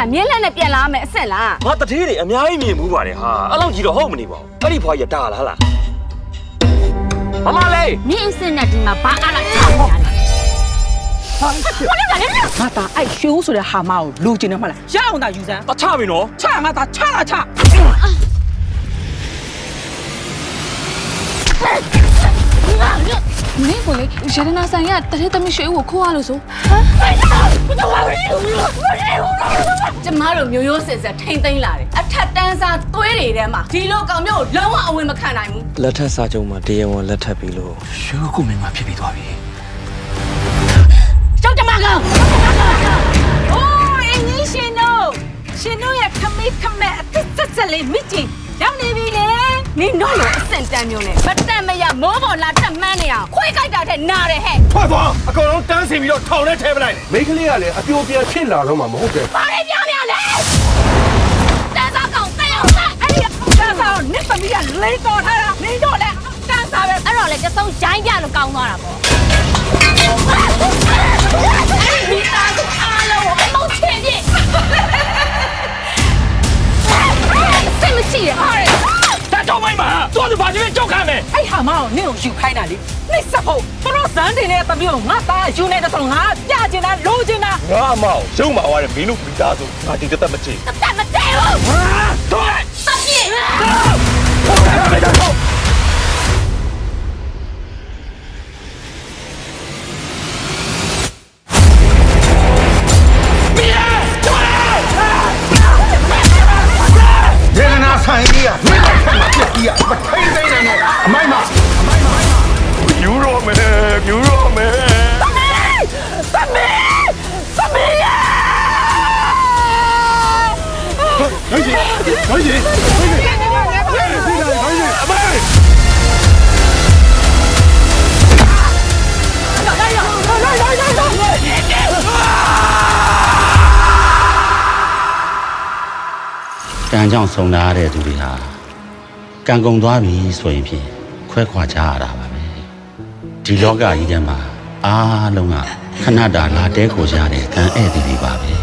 ကမြင်းလက်နဲ့ပြန်လာမယ်အစ်စ်လား ငါတထေးတွေအများကြီးမြင်မှုပါတယ်ဟာအဲ့လောက်ကြီးတော့ဟုတ်မနေပါဘူးအဲ့ဒီဖွားရတာလားမမလေး မြင်းအစ်စ်နဲ့ဒီမှာဘာအားလားချောင်းရလဲငါသားအဲ့ရွှေဦးဆိုတဲ့ဟာမကိုလိုချင်တယ်မဟုတ်လားရအောင်သာယူစမ်း တချပြီနော် ချငါသားချလာချမင်းကိုလေရတနာဆိုင်ကတထဲသမီးရွှေဦးကိုခိုးရလို့ဆိုကျမတို့မျိုးရိုးစစ်စစ်ထိမ့်သိမ့်လာတယ်အထက်တန်းစားသွေးတွေထဲမှာဒီလိုကောင်မျိုးကိုလုံးဝအဝင်မခံနိုင်ဘူး လက်ထက်စာချုပ်မှာတရားဝင်လက်ထပ်ပြီးလို့ ရွှေကိုမင်းမဖြစ်ပြီးသွားပြီ ကျောက်ကြမကောင် အိုးအင်းကြီးရှင်တို့ရဲ့ခမေးခမဲအသက်ဆက်ဆက်လေးမိချင်ရောက်နေပြီလေ နင်တို့လိုအဆင့်တန်းမျိုးနဲ့မတက်မရမိုးပေါ်လာတက်မှန်းနေအောင်ခွေးကြိုက်တာတဲ့နားတယ်ဟဲ့ ထွက်သွားအကောင်လုံးတန်းစင်ပြီးတော့ထောင်ထဲထဲပလိုက်တယ်မိန်းကလေးကလည်းအပြိုပြန်ဖြစ်လာတော့မှမဟုတ်တယ် ဘာလဲပြောနေရလဲတန်းစားကောင်တဲ့အောင်စား အဲ့ဒီတန်းစားနစ်သမီးကလိမ့်တော်ထားတာမင်းတို့လည်းတန်းစားပဲ အဲ့တော့လေကျဆုံးရိုင်းပြလို့ကောင်းသွားတာပေါ့အဲ့ဒီသားစုအားလုံးကိုအမုန်းချင်ပြစ်စိတ်မရှိရဟာ ကြောက်မိုင်းမှာသွားသူဘာကြီးကြောက်ခံမယ် အဲ့ဟာမအောင်နင့်ကိုယူခိုင်းတာလေနှိမ့်ဆက်ဖို့သူတို့ဇန်းတင်တဲ့သမီးကိုငါသားယူနေတဲ့ဆိုငါပြချင်တာလိုချင်တာ ငါမောင်ရုံမှာသွားတယ်မင်းတို့မိသားစုငါဒီတက်မချေ တတ်မတဲဘူး တော့ တတ်ပြစ် ရေနာဆိုင်ကြီးကမိသားစုမှာပြည့်ကြီးကမထိန်သိမ်းနိုင်နဲ့အမိုက်မယူရောမယ် သမီးရ ဟိုကြီးအမိုက်ကံကြောင့်ဆုံလာရတဲ့သူတွေဟာကံကုန်သွားပြီဆိုရင်ဖြင့်ခွဲခွာကြရတာပါပဲဒီလောကကြီးထဲမှာအားလုံးကခဏတာလာတဲကိုကြတဲ့ကံဧည့်သည်တွေပါပဲ